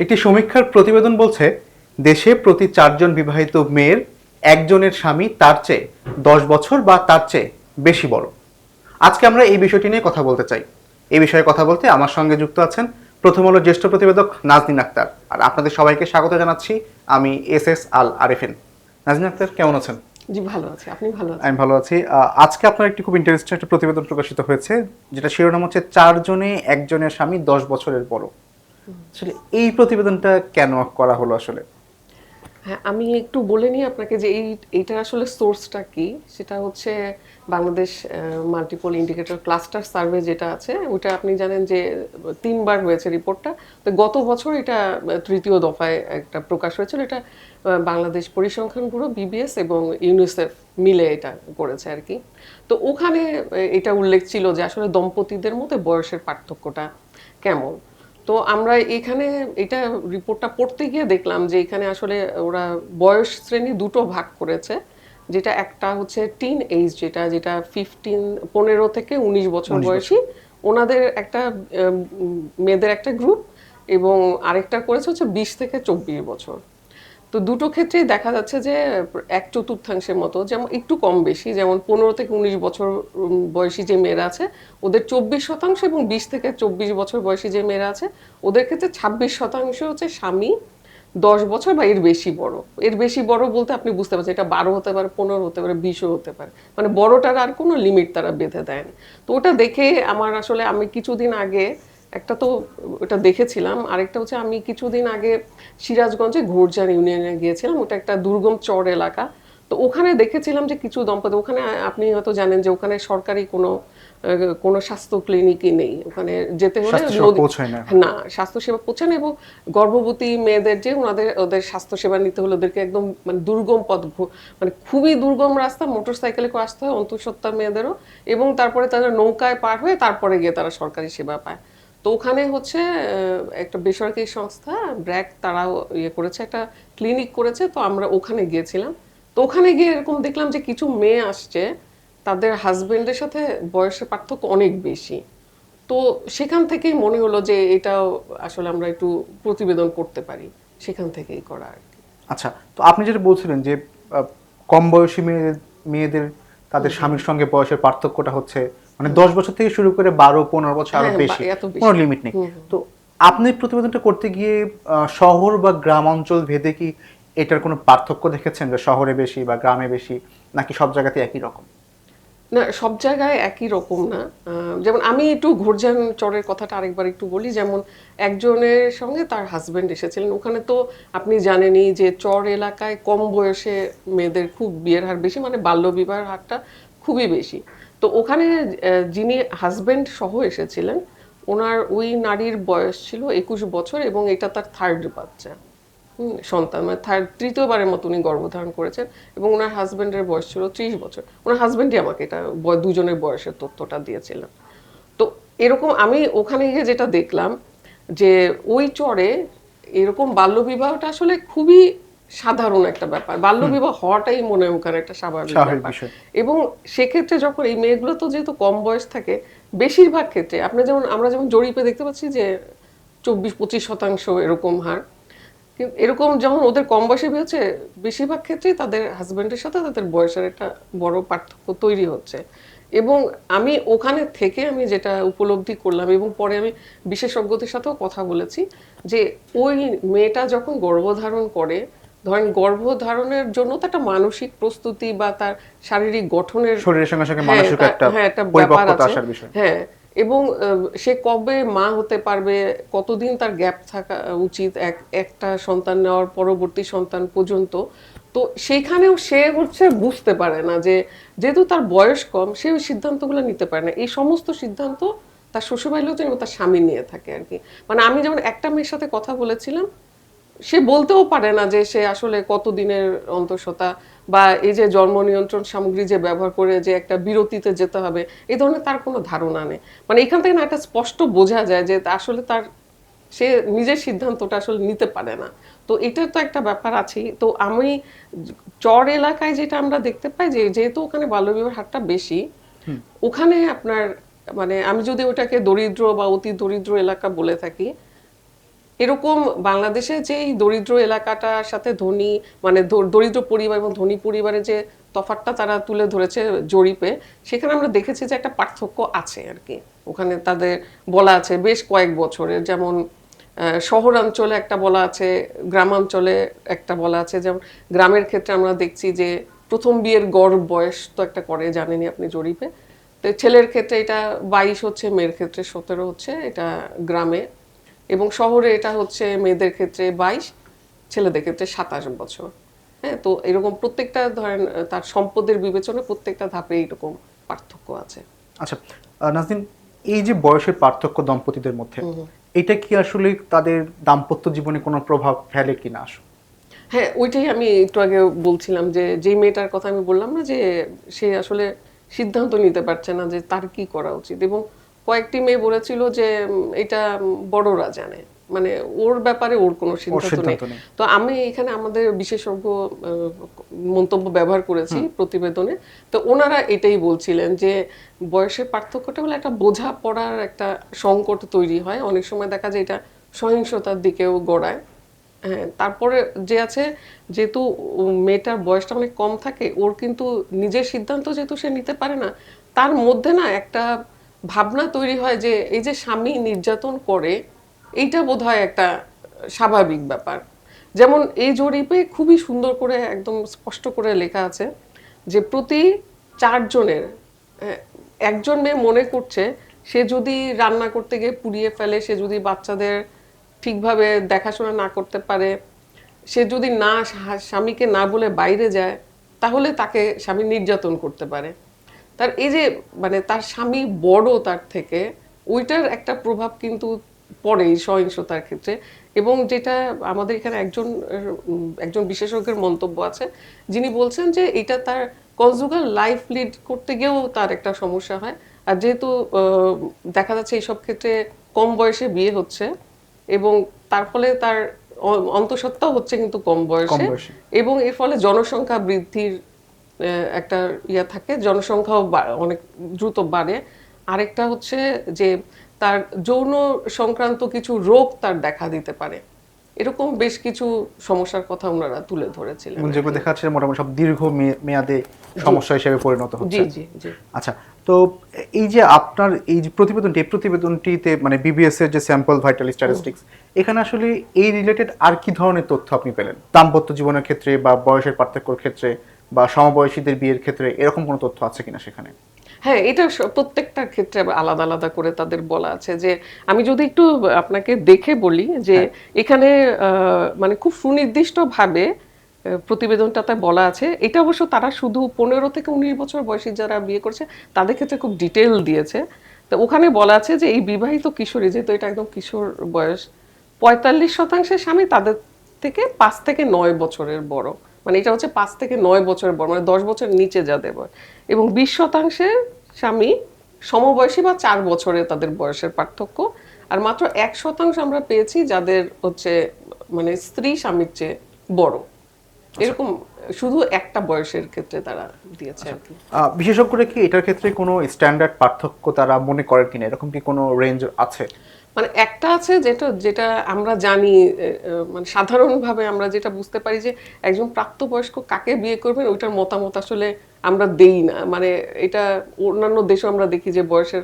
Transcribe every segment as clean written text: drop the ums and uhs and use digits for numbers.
একটি সমীক্ষার প্রতিবেদন বলছে দেশে প্রতি 4 জন বিবাহিত মেয়ের একজনের স্বামী তার চেয়ে 10 বছর বা তার চেয়ে বেশি বড়। আজকে আমরা এই বিষয়টি নিয়ে কথা বলতে চাই। এই বিষয়ে কথা বলতে আমার সঙ্গে যুক্ত আছেন প্রথম আলোর জ্যেষ্ঠ প্রতিবেদক নাজনীন আক্তার। আর আপনাদের সবাইকে স্বাগত জানাচ্ছি। আমি এস আল আরেফিন। নাজনীন আক্তার, কেমন আছেন? জি, ভালো আছি। আপনি ভালো আছেন? আমি ভালো আছি। আজকে আপনার একটি খুব ইন্টারেস্টিং একটা প্রতিবেদন প্রকাশিত হয়েছে, যেটা শিরোনাম হচ্ছে 4 জনে একজনের স্বামী 10 বছরের বড়। আসলে এই প্রতিবেদনটা কেন করা হলো আসলে? হ্যাঁ, আমি একটু বলে নিই আপনাকে যে এইটার আসলে সোর্সটা কি। সেটা হচ্ছে Bangladesh multiple indicator cluster survey যেটা আছে, ওটা আপনি জানেন যে 3বার হয়েছে রিপোর্টটা। তো গত বছর এটা তৃতীয় দফায় একটা প্রকাশ হয়েছিল। এটা বাংলাদেশ পরিসংখ্যান ব্যুরো বিবিএস এবং ইউনিসেফ মিলে এটা করেছে আর কি। তো ওখানে এটা উল্লেখ ছিল যে আসলে দম্পতিদের মধ্যে বয়সের পার্থক্যটা কেমন। তো আমরা এখানে এটা রিপোর্টটা পড়তে গিয়ে দেখলাম যে এখানে আসলে ওরা বয়স শ্রেণী দুটো ভাগ করেছে। যেটা একটা হচ্ছে টিন এইজ, যেটা যেটা 15 থেকে 19 বছর 19 বছর। বয়সী ওনাদের একটা মেয়েদের একটা গ্রুপ, এবং আরেকটা করেছে হচ্ছে 20 থেকে 24 বছর। তো দুটো ক্ষেত্রেই দেখা যাচ্ছে যে 1/4 মতো, যেমন একটু কম বেশি, যেমন 15 থেকে 19 বছর বয়সী যে মেয়েরা আছে ওদের 24%, এবং 20 থেকে 24 বছর বয়সী যে মেয়েরা আছে ওদের ক্ষেত্রে 26% হচ্ছে স্বামী 10 বছর বা এর বেশি বড়। এর বেশি বড় বলতে আপনি বুঝতে পারছেন, এটা 12 হতে পারে, 15 হতে পারে, 20ও হতে পারে। মানে বড়টার আর কোনো লিমিট তারা বেঁধে দেয়নি। তো ওটা দেখে আমার আসলে, আমি কিছুদিন আগে একটা তো ওটা দেখেছিলাম, আরেকটা হচ্ছে আমি কিছুদিন আগে সিরাজগঞ্জে ঘোরজার ইউনিয়নে গিয়েছিলাম। ওটা একটা দুর্গম চর এলাকা। তো ওখানে দেখেছিলাম যে কিছু দম্পতি, ওখানে আপনি হয়তো জানেন যে ওখানে সরকারি কোনো স্বাস্থ্য ক্লিনিকই নেই। ওখানে যেতে হলে স্বাস্থ্যসেবা পৌঁছায় না এখন। না, স্বাস্থ্যসেবা পৌঁছায় না, এবং গর্ভবতী মেয়েদের যে ওদের স্বাস্থ্যসেবা নিতে হলে ওদেরকে একদম মানে দুর্গম পথ, মানে খুবই দুর্গম রাস্তা, মোটরসাইকেলে করে আসতে হয় অন্তঃসত্ত্বা মেয়েদেরও, এবং তারপরে তাদের নৌকায় পার হয়ে তারপরে গিয়ে তারা সরকারি সেবা পায়। তো ওখানে হচ্ছে একটা বেসরকারি সংস্থা ব্র্যাক, তারাও করেছে, একটা ক্লিনিক করেছে। তো আমরা ওখানে গিয়েছিলাম। তো ওখানে গিয়ে এরকম দেখলাম যে কিছু মেয়ে আসছে, তাদের হাজবেন্ডের সাথে বয়সের পার্থক্য অনেক বেশি। তো সেখান থেকেই মনে হলো যে এটাও আসলে আমরা একটু প্রতিবেদন করতে পারি, সেখান থেকেই করা আর কি। আচ্ছা, তো আপনি যেটা বলছিলেন যে আহ, কম বয়সী মেয়েদের তাদের স্বামীর সঙ্গে বয়সের পার্থক্যটা হচ্ছে মানে 10 বছর থেকে শুরু করে 12-15 বছর আরো হ্যাঁ, বেশি, এত কোনো বেশি। লিমিট নেই। তো আপনি প্রতিবেদনটা করতে গিয়ে শহর বা গ্রাম অঞ্চল ভেদে কি এটার কোনো পার্থক্য দেখেছেন, যে শহরে বেশি বা গ্রামে বেশি, নাকি সব জায়গাতে একই রকম? না, সব জায়গায় একই রকম না। যেমন আমি একটু ঘুরজান চরের কথাটা আরেকবার একটু বলি। যেমন একজনের সঙ্গে তার হাজবেন্ড এসেছিলেন। ওখানে তো আপনি জানেনই যে চর এলাকায় কম বয়সে মেয়েদের খুব বিয়ের হার বেশি, মানে বাল্যবিবাহের হারটা খুবই বেশি। তো ওখানে যিনি হাজবেন্ড সহ এসেছিলেন, ওনার ওই নারীর বয়স ছিল 21 বছর, এবং এটা তার থার্ড বাচ্চা, সন্তান, মানে তৃতীয়বারের মতো উনি গর্ভধারণ করেছেন, এবং ওনার হাজবেন্ডের বয়স ছিল 30 বছর। ওনার হাজবেন্ডই আমাকে এটা দুজনের বয়সের তথ্যটা দিয়েছিলেন। তো এরকম আমি ওখানে গিয়ে যেটা দেখলাম যে ওই চরে এরকম বাল্যবিবাহটা আসলে খুবই সাধারণ একটা ব্যাপার। বাল্যবিবাহ হওয়াটাই মনে হয় ওখানে একটা স্বাভাবিক স্বাভাবিক ব্যাপার। বিষয়। এবং সেক্ষেত্রে যখন এই মেয়েগুলো তো যেহেতু কম বয়স থাকে, বেশিরভাগ ক্ষেত্রে আপনি যেমন, আমরা যেমন জরিপে দেখতে পাচ্ছি যে 24-25% এরকম হার। কিন্তু এরকম যখন ওদের কম বয়সে বিয়ে হচ্ছে, বেশিরভাগ ক্ষেত্রেই তাদের হাজবেন্ডের সাথে তাদের বয়সের একটা বড় পার্থক্য তৈরি হচ্ছে। এবং আমি ওখানে থেকে আমি যেটা উপলব্ধি করলাম, এবং পরে আমি বিশেষজ্ঞদের সাথেও কথা বলেছি, যে ওই মেয়েটা যখন গর্ভধারণ করে, ধরেন গর্ভধারণের জন্য তো একটা মানসিক প্রস্তুতি বা তার শারীরিক গঠনের, শরীরের সঙ্গে সঙ্গে হ্যাঁ মানসিক একটা হ্যাঁ, একটা ব্যাপার পরিপক্কতা আছে। আসার বিষয়। হ্যাঁ, এবং সে কবে মা হতে পারবে, কতদিন তার গ্যাপ থাকা উচিত একটা সন্তান নেওয়ার পরবর্তী সন্তান পর্যন্ত। তো সেইখানেও সে হচ্ছে বুঝতে পারে না যে, যেহেতু তার বয়স কম, সে ওই সিদ্ধান্তগুলো নিতে পারে না। এই সমস্ত সিদ্ধান্ত তার শ্বশুরবাড়ির লোকজন এবং তার স্বামী নিয়ে থাকে আর কি। মানে আমি যেমন একটা মেয়ের সাথে কথা বলেছিলাম, সে বলতেও পারে না যে সে আসলে কতদিনের অন্তঃসত্ত্বা, বা এই যে জন্ম নিয়ন্ত্রণ সামগ্রী যে ব্যবহার করে যে একটা বিরতিতে যেতে হবে, এই ধরনের তার কোনো ধারণা নেই। মানে এখান থেকে না একটা স্পষ্ট বোঝা যায় যে আসলে তার, সে নিজের সিদ্ধান্তটা আসলে নিতে পারে না। তো এটা তো একটা ব্যাপার আছেই। তো আমি চর এলাকায় যেটা আমরা দেখতে পাই যে, যেহেতু ওখানে বাল্যবিবাহের হারটা বেশি, ওখানে আপনার, মানে আমি যদি ওটাকে দরিদ্র বা অতি দরিদ্র এলাকা বলে থাকি, এরকম বাংলাদেশে যে এই দরিদ্র এলাকাটার সাথে ধনী মানে দরিদ্র পরিবার এবং ধনী পরিবারের যে তফাৎটা তারা তুলে ধরেছে জরিপে, সেখানে আমরা দেখেছি যে একটা পার্থক্য আছে আর কি। ওখানে তাদের বলা আছে বেশ কয়েক বছরের, যেমন শহরাঞ্চলে একটা বলা আছে, গ্রামাঞ্চলে একটা বলা আছে। যেমন গ্রামের ক্ষেত্রে আমরা দেখছি যে প্রথম বিয়ের গড় বয়স তো একটা করে, জানেনই আপনি জরিপে। তো ছেলের ক্ষেত্রে এটা 22 হচ্ছে, মেয়ের ক্ষেত্রে 17 হচ্ছে, এটা গ্রামে। এবং শহরে এটা হচ্ছে মেয়েদের ক্ষেত্রে 22, ছেলেদের ক্ষেত্রে 27 বছর। হ্যাঁ, তো এরকম প্রত্যেকটা ধরেন তার সম্পদের বিবেচনা প্রত্যেকটা ধাপে এরকম পার্থক্য আছে। আচ্ছা নাজনীন, এই যে বয়সের পার্থক্য দম্পতিদের মধ্যে, এটা কি আসলে তাদের দাম্পত্য জীবনে কোনো প্রভাব ফেলে কিনা? হ্যাঁ, ওইটাই আমি একটু আগে বলছিলাম যে যে মেয়েটার কথা আমি বললাম না, যে সে আসলে সিদ্ধান্ত নিতে পারছে না যে তার কি করা উচিত। এবং কয়েকটি মেয়ে বলেছিল যে এটা বড়রা জানে, মানে ওর ব্যাপারে ওর কোনো সিদ্ধান্ত নেই। তো আমি এখানে আমাদের বিশেষজ্ঞ মন্তব্য ব্যবহার করেছি প্রতিবেদনে। তো ওনারা এটাই বলছিলেন যে বয়সের পার্থক্যটা হলো একটা বোঝাপড়ার একটা সংকট তৈরি হয়, অনেক সময় দেখা যায় এটা সহিংসতার দিকেও গড়ায়। হ্যাঁ, তারপরে যে আছে, যেহেতু মেয়েটার বয়সটা অনেক কম থাকে, ওর কিন্তু নিজের সিদ্ধান্ত যেহেতু সে নিতে পারে না, তার মধ্যে না একটা ভাবনা তৈরি হয় যে এই যে স্বামী নির্যাতন করে, এইটা বোধহয় একটা স্বাভাবিক ব্যাপার। যেমন এই জরিপে খুবই সুন্দর করে একদম স্পষ্ট করে লেখা আছে যে প্রতি 4 জনের একজন মেয়ে মনে করছে সে যদি রান্না করতে গিয়ে পুড়িয়ে ফেলে, সে যদি বাচ্চাদের ঠিকভাবে দেখাশোনা না করতে পারে, সে যদি না স্বামীকে না বলে বাইরে যায়, তাহলে তাকে স্বামী নির্যাতন করতে পারে। তার এই যে মানে তার স্বামী বড় তার থেকে, ওইটার একটা প্রভাব কিন্তু পড়ে এই সহিংসতার ক্ষেত্রে। এবং যেটা আমাদের এখানে একজন বিশেষজ্ঞের মন্তব্য আছে, যিনি বলছেন যে এটা তার কনজুগাল লাইফ লিড করতে গিয়েও তার একটা সমস্যা হয়। আর যেহেতু দেখা যাচ্ছে এইসব ক্ষেত্রে কম বয়সে বিয়ে হচ্ছে, এবং তার ফলে তার অন্তঃসত্ত্বাও হচ্ছে কিন্তু কম বয়সে, এবং এর ফলে জনসংখ্যা বৃদ্ধির একটা ইয়া থাকে, জনসংখ্যাও অনেক দ্রুত বাড়ে। আরেকটা হচ্ছে যে তার যৌন সংক্রান্ত কিছু রোগ তার দেখা দিতে পারে। এরকম বেশ কিছু সমস্যার কথা ওনারা তুলে ধরেছিলেন, যেগুলো দেখা যাচ্ছে মোটামুটি সব দীর্ঘ মেয়াদে সমস্যা হিসেবে পরিণত হচ্ছে। জি জি জি। আচ্ছা, তো এই যে আপনার এই যে প্রতিবেদনটিতে মানে বিবিএস এর যে স্যাম্পল ভাইটাল স্ট্যাটিস্টিক্স, এখানে আসলে এই রিলেটেড আর কি ধরনের তথ্য আপনি পেলেন? দাম্পত্য জীবনের ক্ষেত্রে বা বয়সের পার্থক্যের ক্ষেত্রে বা সমবয়সীদের বিয়ের ক্ষেত্রে এরকম কোনো তথ্য আছে কিনা সেখানে? হ্যাঁ, এটা প্রত্যেকটার ক্ষেত্রে আলাদা আলাদা করে তাদের বলা আছে। যে আমি যদি একটু আপনাকে দেখে বলি যে এখানে মানে খুব সুনির্দিষ্টভাবে প্রতিবেদনটাতে বলা আছে, এটা অবশ্য তারা শুধু 15 থেকে 19 বছর বয়সী যারা বিয়ে করছে তাদের ক্ষেত্রে খুব ডিটেল দিয়েছে। তো ওখানে বলা আছে যে এই বিবাহিত কিশোরী, যেহেতু এটা একদম কিশোর বয়স, 45% স্বামী তাদের থেকে 5 থেকে 9 বছরের বড়। মানে এটা হচ্ছে 5 থেকে 9 বছরের বড়, মানে 10 বছর নিচে যাদের বয়স। এবং 20% স্বামী সমবয়সী বা 4 বছরের তাদের বয়সের পার্থক্য। আর মাত্র 1% আমরা পেয়েছি যাদের হচ্ছে মানে স্ত্রী স্বামীর চেয়ে বড়। এরকম শুধু একটা বয়সের ক্ষেত্রে তারা দিয়েছে আর কি। বিশেষজ্ঞরা কি এটার ক্ষেত্রে কোনো স্ট্যান্ডার্ড পার্থক্য তারা মনে করেন কিনা? এরকম কি কোনো রেঞ্জ আছে? মানে একটা আছে যেটা আমরা জানি, মানে সাধারণভাবে আমরা যেটা বুঝতে পারি যে একজন প্রাপ্তবয়স্ক কাকে বিয়ে করবেন ওইটার মতামত আসলে আমরা দেই না। মানে এটা অন্যান্য দেশে আমরা দেখি যে বয়সের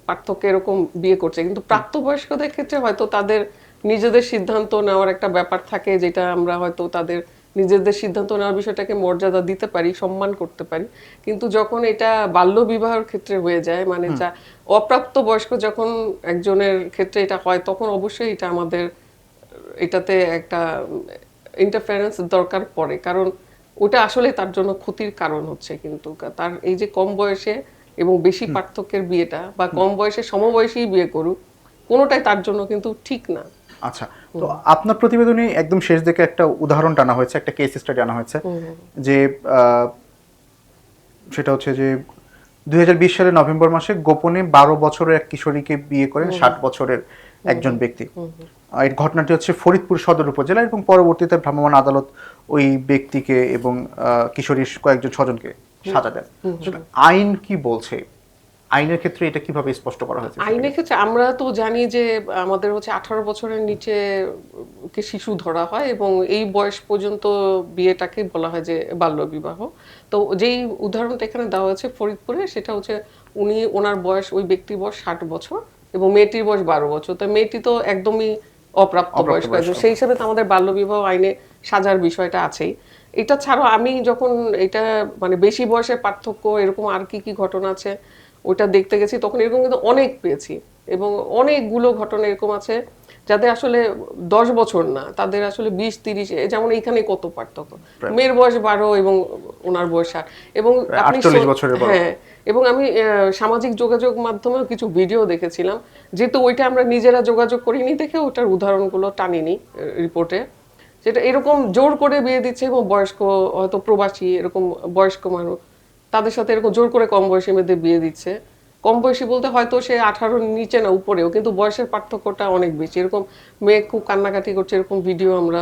পার্থক্য এরকম বিয়ে করছে, কিন্তু প্রাপ্তবয়স্কদের ক্ষেত্রে হয়তো তাদের নিজেদের সিদ্ধান্ত নেওয়ার একটা ব্যাপার থাকে, যেটা আমরা হয়তো তাদের নিজেদের সিদ্ধান্ত নেওয়ার বিষয়টাকে মর্যাদা দিতে পারি, সম্মান করতে পারি। কিন্তু যখন এটা বাল্য বিবাহের ক্ষেত্রে হয়ে যায়, মানে যা অপ্রাপ্ত বয়স্ক যখন একজনের ক্ষেত্রে এটা হয়, তখন অবশ্যই এটা আমাদের এটাতে একটা ইন্টারফারেন্স দরকার পড়ে। কারণ ওটা আসলে তার জন্য ক্ষতির কারণ হচ্ছে। কিন্তু তার এই যে কম বয়সে এবং বেশি পার্থক্যের বিয়েটা, বা কম বয়সে সমবয়সী বিয়ে করুক, কোনোটাই তার জন্য কিন্তু ঠিক না। আচ্ছা, তো আপনার প্রতিবেদনে একদম শেষ দিকে একটা উদাহরণ টানা হয়েছে, একটা কেস স্টাডি আনা হয়েছে, যে সেটা হচ্ছে যে 2020 সালের নভেম্বর মাসে গোপনে 12 বছরের এক কিশোরীকে বিয়ে করেন 60 বছরের একজন ব্যক্তি। এই ঘটনাটি হচ্ছে ফরিদপুর সদর উপজেলা, এবং পরবর্তীতে ভ্রাম্যমাণ আদালত ওই ব্যক্তিকে এবং কিশোরীর কয়েকজন স্বজনকে সাজা দেন। আইন কি বলছে আইনের ক্ষেত্রে এটা কিভাবে স্পষ্ট করা হয়েছে? আইনের ক্ষেত্রে আমরা তো জানি যে আমাদের হচ্ছে 18 বছরের নিচে কে শিশু ধরা হয় এবং এই বয়স পর্যন্ত বিয়েটাকে বলা হয় যে বাল্যবিবাহ। তো যেই উদাহরণটা এখানে দেওয়া হয়েছে ফরিদপুরে, সেটা হচ্ছে ওনার বয়স, ওই ব্যক্তির বয়স 60 বছর এবং মেয়েটির বয়স 12 বছর। তো মেয়েটি তো একদমই অপ্রাপ্ত বয়স্ক, সেই হিসাবে তো আমাদের বাল্যবিবাহ আইনে সাজার বিষয়টা আছেই। এটা ছাড়াও আমি যখন এটা মানে বেশি বয়সের পার্থক্য এরকম আর কি কি ঘটনা আছে ওটা দেখতে গেছি, তখন এরকম কিন্তু অনেক পেয়েছি এবং অনেকগুলো ঘটনা এরকম আছে যাদের আসলে 10 বছর না, তাদের আসলে 20-30, যেমন এইখানে কত পার্থক্য, মেয়ের বয়স 12 এবং ওনার বয়স 60 এবং আপনি 48 বছরের বড়। হ্যাঁ, এবং আমি সামাজিক যোগাযোগ মাধ্যমেও কিছু ভিডিও দেখেছিলাম, যেহেতু ওইটা আমরা নিজেরা যোগাযোগ করিনি দেখে ওটার উদাহরণগুলো টানিনি রিপোর্টে, যেটা এরকম জোর করে বিয়ে দিচ্ছে এবং বয়স্ক হয়তো প্রবাসী এরকম বয়স্ক মানুষ তাদের সাথে এরকম জোর করে কম বয়সী মেয়েদের বিয়ে দিচ্ছে। কম বয়সী বলতে হয়তো সে 18 নিচে না উপরেও, কিন্তু বয়সের পার্থক্যটা অনেক বেশি। এরকম মেয়ে খুব কান্নাকাটি করছে এরকম ভিডিও আমরা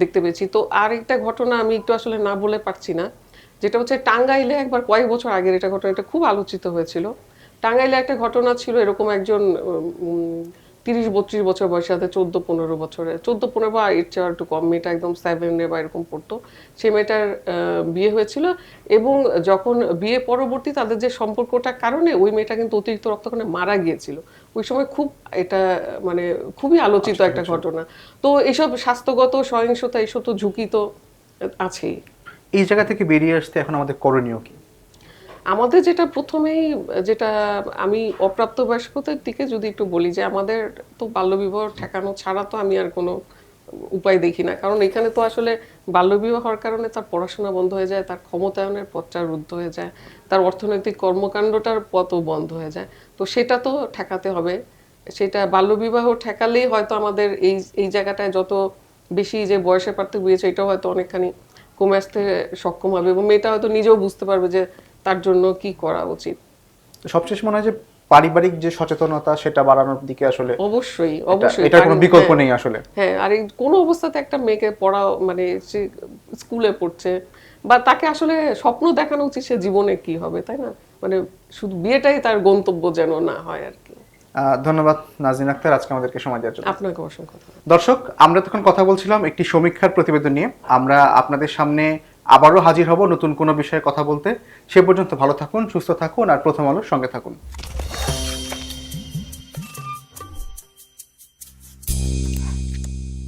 দেখতে পেয়েছি। তো আরেকটা ঘটনা আমি একটু আসলে না বলে পারছি না, যেটা হচ্ছে টাঙ্গাইলে একবার কয়েক বছর আগের এটা ঘটনা, এটা খুব আলোচিত হয়েছিল। টাঙ্গাইলে একটা ঘটনা ছিল, এরকম একজন 30-32 বছর বয়সে, সাথে 14-15 বছরে, 14-15 বা এর চেয়ে একটু কম, মেয়েটা একদম 7 বা এরকম পড়তো, সেই মেয়েটার বিয়ে হয়েছিল এবং যখন বিয়ে পরবর্তী তাদের যে সম্পর্কটার কারণে ওই মেয়েটা কিন্তু অতিরিক্ত রক্তক্ষরণে মারা গিয়েছিল। ওই সময় খুব এটা মানে খুবই আলোচিত একটা ঘটনা। তো এইসব স্বাস্থ্যগত সহিংসতা, এইসব তো ঝুঁকি তো আছেই। এই জায়গা থেকে বেরিয়ে আসতে এখন আমাদের করণীয় কি? আমাদের যেটা প্রথমেই, যেটা আমি অপ্রাপ্তবয়স্কদের দিকে যদি একটু বলি, যে আমাদের তো বাল্যবিবাহ ঠেকানো ছাড়া তো আমি আর কোনো উপায় দেখি না, কারণ এখানে তো আসলে বাল্যবিবাহ হওয়ার কারণে তার পড়াশোনা বন্ধ হয়ে যায়, তার ক্ষমতায়নের পথটা রুদ্ধ হয়ে যায়, তার অর্থনৈতিক কর্মকাণ্ডটার পথও বন্ধ হয়ে যায়। তো সেটা তো ঠেকাতে হবে। সেটা বাল্যবিবাহ ঠেকালেই হয়তো আমাদের এই এই জায়গাটায় যত বেশি যে বয়সের পার্থক্য হয়েছে এটাও হয়তো অনেকখানি কমে আসতে সক্ষম হবে এবং মেয়েটা হয়তো নিজেও বুঝতে পারবে যে তার জন্য কি করা উচিত। সবশেষ মনে হয় যে পারিবারিক যে সচেতনতা সেটা বাড়ানোর দিকে আসলে অবশ্যই অবশ্যই এটা কোনো বিকল্প নেই আসলে। হ্যাঁ, আর এই কোনো অবস্থাতে একটা মেয়েকে পড়াও, মানে সে স্কুলে পড়ছে বা তাকে আসলে স্বপ্ন দেখানো উচিত সে জীবনে কি হবে, তাই না? মানে শুধু বিয়েটাই তার গন্তব্য যেন না হয় আর কি। ধন্যবাদ নাজনীন আক্তার আজকে আমাদেরকে সময় দেওয়ার জন্য। আপনাকে অসংখ্য ধন্যবাদ। দর্শক, আমরা তখন কথা বলছিলাম একটি সমীক্ষার প্রতিবেদন নিয়ে। আমরা আপনাদের সামনে আবারও হাজির হব নতুন কোনো বিষয়ে কথা বলতে। সে পর্যন্ত ভালো থাকুন, সুস্থ থাকুন আর প্রথম আলোর সঙ্গে থাকুন।